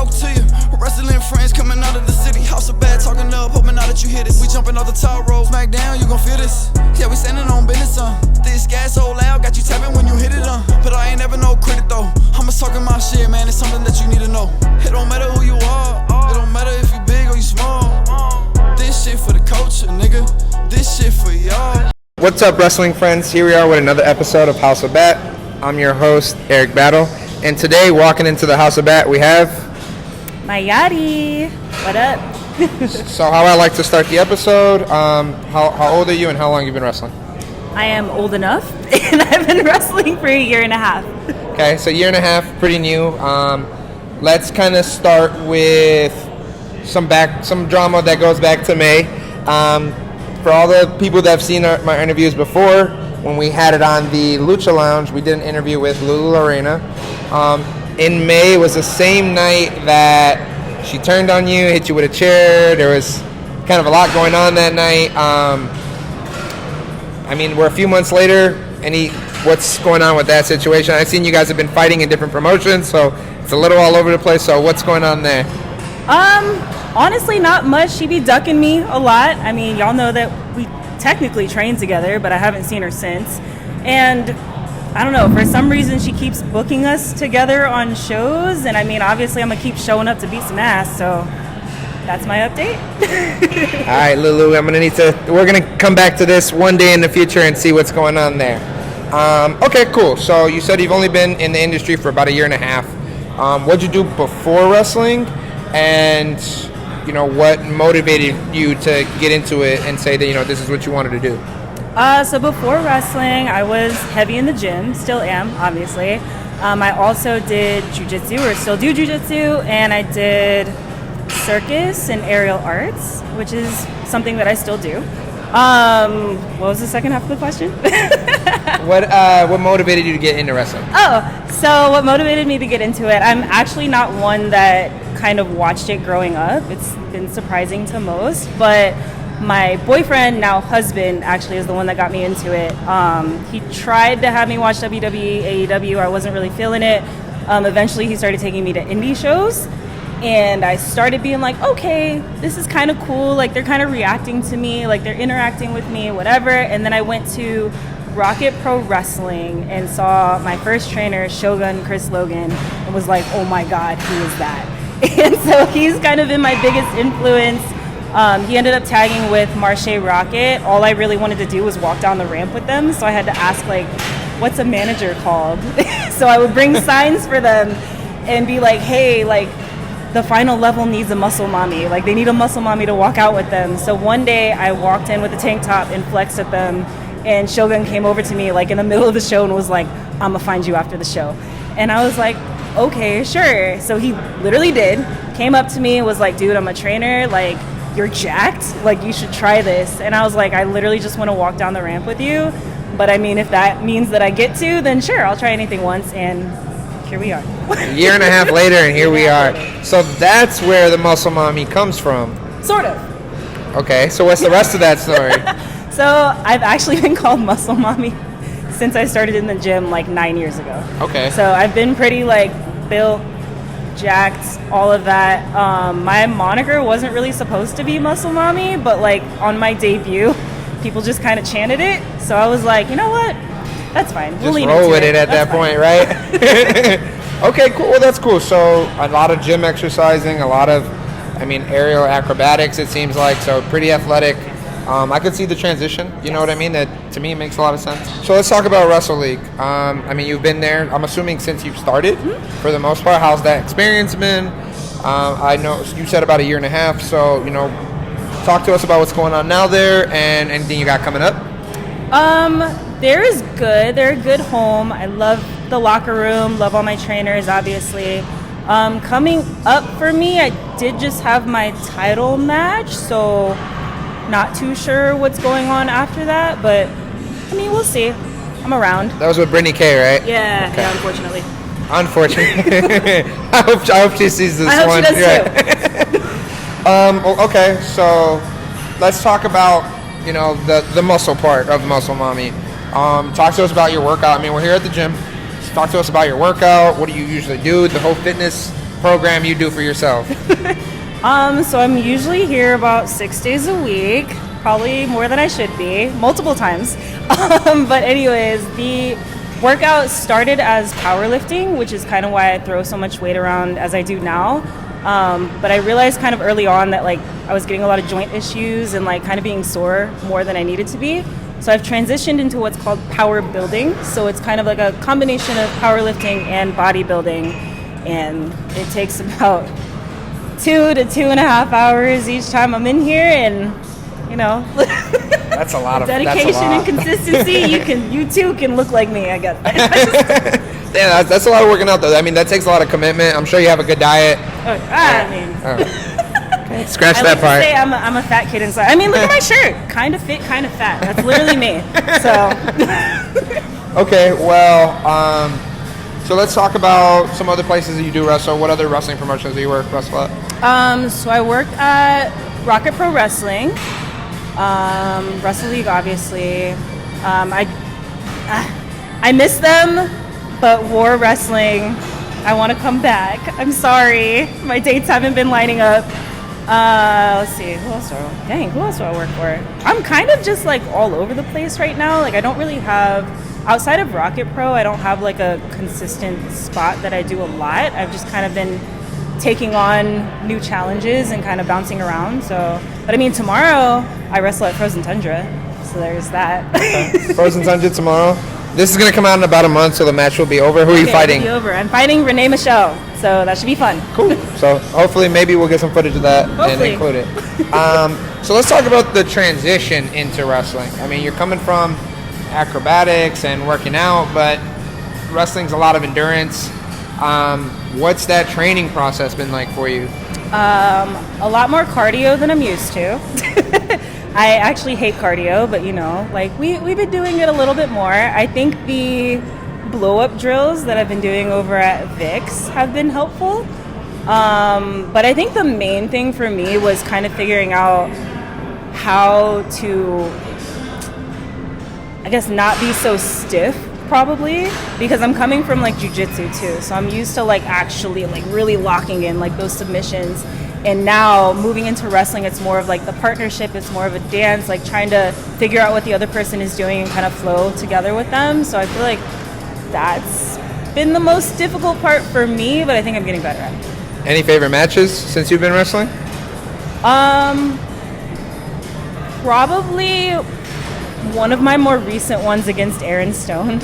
talk to you. Wrestling friends coming out of the city. House of bad, talking up, hoping now that you hear this. We jumping off the top rope, smack down, you gon' feel this. Yeah, we standing on business, This gas so loud, got you tapping when you hit it, But I ain't never no critic though. I'm just talking my shit, man, it's something that you need to know. It don't matter who you are, it don't matter if you big or you small. This shit for the culture, nigga. This shit for y'all. What's up, wrestling friends? Here we are with another episode of House of Bat. I'm your host, Eric Battle. And today, walking into the House of Bat, we have... Mayari. What up? So how I like to start the episode, how old are you and how long you been wrestling? I am old enough, and I've been wrestling for a year and a half. Okay, so a year and a half, pretty new. Let's kind of start with some drama that goes back to May. For all the people that have seen my interviews before, when we had it on the Lucha Lounge, we did an interview with Lulu La Reina. In May, it was the same night that she turned on you, hit you with a chair. There was kind of a lot going on that night. We're a few months later. What's going on with that situation? I've seen you guys have been fighting in different promotions, so it's a little all over the place. So what's going on there? Honestly, not much. She be ducking me a lot. I mean, y'all know that we technically trained together, but I haven't seen her since. And I don't know, for some reason she keeps booking us together on shows. And I mean, obviously I'm going to keep showing up to beat some ass. So that's my update. All right, Lulu, we're going to come back to this one day in the future and see what's going on there. Okay, cool. So you said you've only been in the industry for about a year and a half. What'd you do before wrestling? And what motivated you to get into it and say that, this is what you wanted to do? So before wrestling, I was heavy in the gym, still am, obviously. I also did jiu-jitsu, or still do jiu-jitsu, and I did circus and aerial arts, which is something that I still do. What was the second half of the question? What motivated you to get into wrestling? So what motivated me to get into it, I'm actually not one that kind of watched it growing up. It's been surprising to most, but my boyfriend, now husband, actually is the one that got me into it. He tried to have me watch WWE, AEW. I wasn't really feeling it. Eventually he started taking me to indie shows, and I started being like, okay, this is kind of cool. Like, they're kind of reacting to me, like they're interacting with me, whatever. And then I went to Rocket Pro Wrestling and saw my first trainer, Shogun Chris Logan, and was like, oh my God, who is that? And so he's kind of been my biggest influence. He ended up tagging with Marche Rocket. All I really wanted to do was walk down the ramp with them, so I had to ask, like, what's a manager called? So I would bring signs for them and be like, hey, like, the final level needs a muscle mommy. Like, they need a muscle mommy to walk out with them. So one day I walked in with a tank top and flexed at them, and Shogun came over to me, like, in the middle of the show and was like, I'm gonna find you after the show. And I was like, okay, sure. So he literally did, came up to me and was like, dude, I'm a trainer, like, you're jacked, like, you should try this. And I was like, I literally just want to walk down the ramp with you, but I mean, if that means that I get to, then sure, I'll try anything once. And here we are. A year and a half later, and here we are. So that's where the muscle mommy comes from. Sort of. Okay, so what's the rest of that story? So I've actually been called muscle mommy since I started in the gym like 9 years ago. Okay. So I've been pretty like built, jacked, all of that. My moniker wasn't really supposed to be muscle mommy, but like on my debut, people just kind of chanted it. So I was like, you know what? That's fine. We'll just roll with it at that point, right? Okay, cool. Well, that's cool. So a lot of gym exercising, a lot of, aerial acrobatics, it seems like. So pretty athletic. I could see the transition, you know what I mean? That, to me, makes a lot of sense. So let's talk about Wrestle League. You've been there, I'm assuming, since you've started, for the most part. How's that experience been? I know you said about a year and a half, so, talk to us about what's going on now there and anything you got coming up. There is good. They're a good home. I love the locker room, love all my trainers, obviously. Coming up for me, I did just have my title match, so not too sure what's going on after that, but we'll see. I'm around. That was with Brittany K, right? Yeah, okay. Yeah, unfortunately. I hope she sees this one. I hope she does too. Okay, so let's talk about, the muscle part of Muscle Mommy. Talk to us about your workout. We're here at the gym. Talk to us about your workout. What do you usually do? The whole fitness program you do for yourself? So I'm usually here about 6 days a week, probably more than I should be, multiple times. But anyways, the workout started as powerlifting, which is kind of why I throw so much weight around as I do now. But I realized kind of early on that like I was getting a lot of joint issues and like kind of being sore more than I needed to be. So I've transitioned into what's called power building. So it's kind of like a combination of powerlifting and bodybuilding. And it takes about 2 to 2.5 hours each time I'm in here, and you know, That's a lot of dedication that's a lot. and consistency. You too can look like me, I guess. Yeah, that's a lot of working out though. I mean, that takes a lot of commitment. I'm sure you have a good diet. I mean, Okay, scratch I that like part. to say I'm a fat kid inside. I mean, look at my shirt. Kind of fit, kind of fat. That's literally me. So, Okay, well, so let's talk about some other places that you do wrestle. What other wrestling promotions do you wrestle at? so I work at Rocket Pro Wrestling, Wrestle League, obviously. I miss them, but War Wrestling, I want to come back. I'm sorry, my dates haven't been lining up. Let's see, who else do I work for? I'm kind of just like all over the place right now. Like I don't really have, outside of Rocket Pro, I don't have like a consistent spot that I do a lot. I've just kind of been taking on new challenges and kind of bouncing around. So, but I mean, tomorrow I wrestle at Frozen Tundra, so there's that. Frozen Tundra tomorrow. This is gonna come out in about a month, so the match will be over. Who are you fighting? It'll be over. I'm fighting Renee Michelle, so that should be fun. Cool. So hopefully, maybe we'll get some footage of that Hopefully. and include it. So let's talk about the transition into wrestling. I mean, you're coming from acrobatics and working out, but wrestling's a lot of endurance. What's that training process been like for you? A lot more cardio than I'm used to. I actually hate cardio, but you know, like we've been doing it a little bit more. I think the blow up drills that I've been doing over at Vic's have been helpful. But I think the main thing for me was kind of figuring out how to, I guess, not be so stiff, probably, because I'm coming from like jujitsu too, so I'm used to like actually like really locking in like those submissions. And now moving into wrestling, it's more of like the partnership, it's more of a dance, like trying to figure out what the other person is doing and kind of flow together with them. So I feel like that's been the most difficult part for me, but I think I'm getting better at it. Any favorite matches since you've been wrestling? Probably one of my more recent ones against Aaron Stone.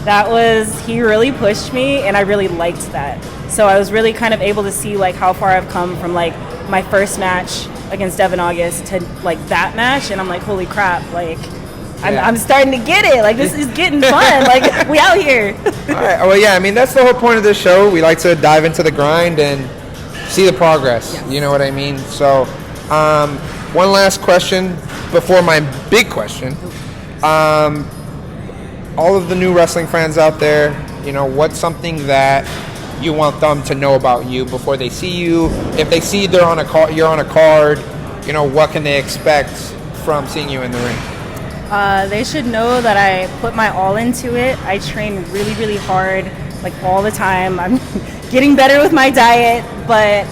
That was, he really pushed me and I really liked that. So I was really kind of able to see like how far I've come from like my first match against Devin August to like that match, and I'm like, holy crap, like I'm starting to get it. Like this is getting fun. Like we out here. All right. Well, yeah. I mean, that's the whole point of this show. We like to dive into the grind and see the progress. Yes. You know what I mean? So, one last question before my big question. All of the new wrestling fans out there, you know, what's something that you want them to know about you before they see you? If they see you're on a card, you know, what can they expect from seeing you in the ring? They should know that I put my all into it. I train really, really hard, like all the time. I'm getting better with my diet, but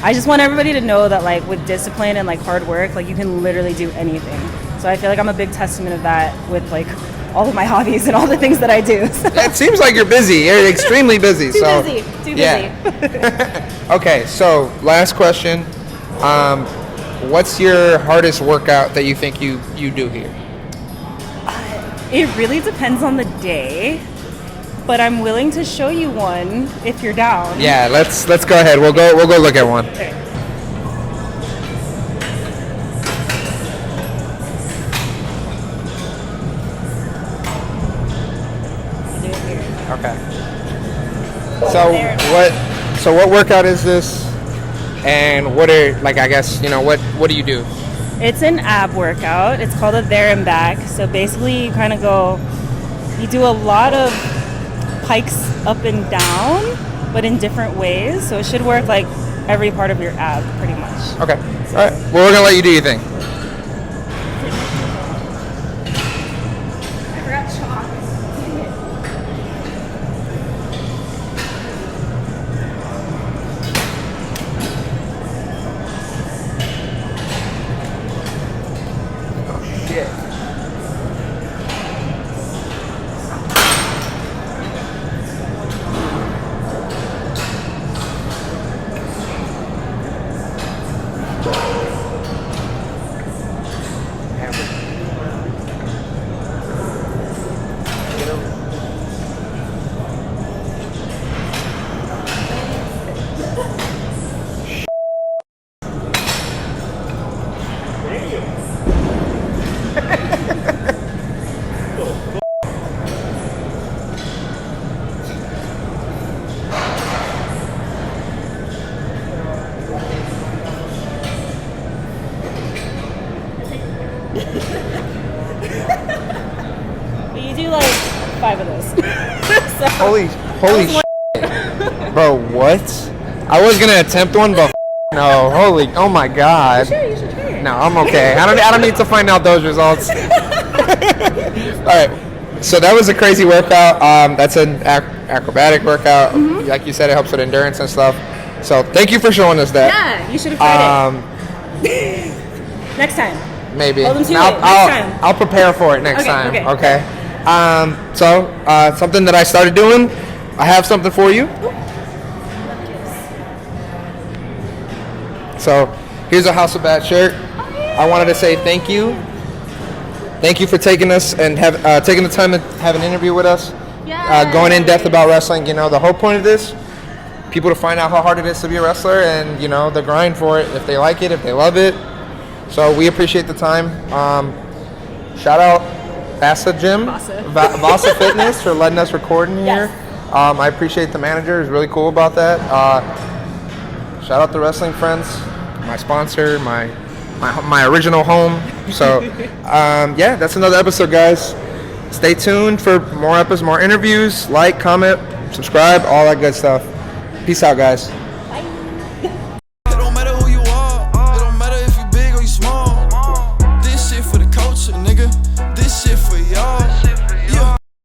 I just want everybody to know that like with discipline and like hard work, like you can literally do anything. So I feel like I'm a big testament of that with like all of my hobbies and all the things that I do. So. It seems like you're busy. You're extremely busy. Too so busy. Yeah. Okay, so last question. What's your hardest workout that you think you do here? It really depends on the day, but I'm willing to show you one if you're down. Yeah, let's go ahead. We'll go look at one. Okay. I'll do it here. Okay. So what workout is this? And what are, like, I guess, you know, what do you do? It's an ab workout. It's called a there and back. So basically you kind of you do a lot of pikes up and down, but in different ways. So it should work like every part of your ab pretty much. Okay. All right. Well, we're going to let you do your thing. I forgot chalk. Dang it. Holy shit. Bro, what? I was gonna attempt one, but no. Oh my god. You should try it. No, I'm okay. I don't need to find out those results. All right. So that was a crazy workout. That's an acrobatic workout. Like you said, it helps with endurance and stuff. So thank you for showing us that. Yeah, you should have tried it. Next time. Maybe. Hold them to it. I'll prepare for it next time. Okay. So something that I started doing. I have something for you. So here's a House of Bat shirt. I wanted to say thank you. Thank you for taking us and taking the time to have an interview with us. Going in depth about wrestling. You know, the whole point of this, people to find out how hard it is to be a wrestler and, you know, the grind for it, if they like it, if they love it. So we appreciate the time. Shout out Vasa Gym, Vasa Fitness for letting us record in here. Yes. I appreciate the manager. He's really cool about that. Shout out to Wrestling Friends, my sponsor, my original home. So yeah, that's another episode, guys. Stay tuned for more episodes, more interviews. Like, comment, subscribe, all that good stuff. Peace out, guys.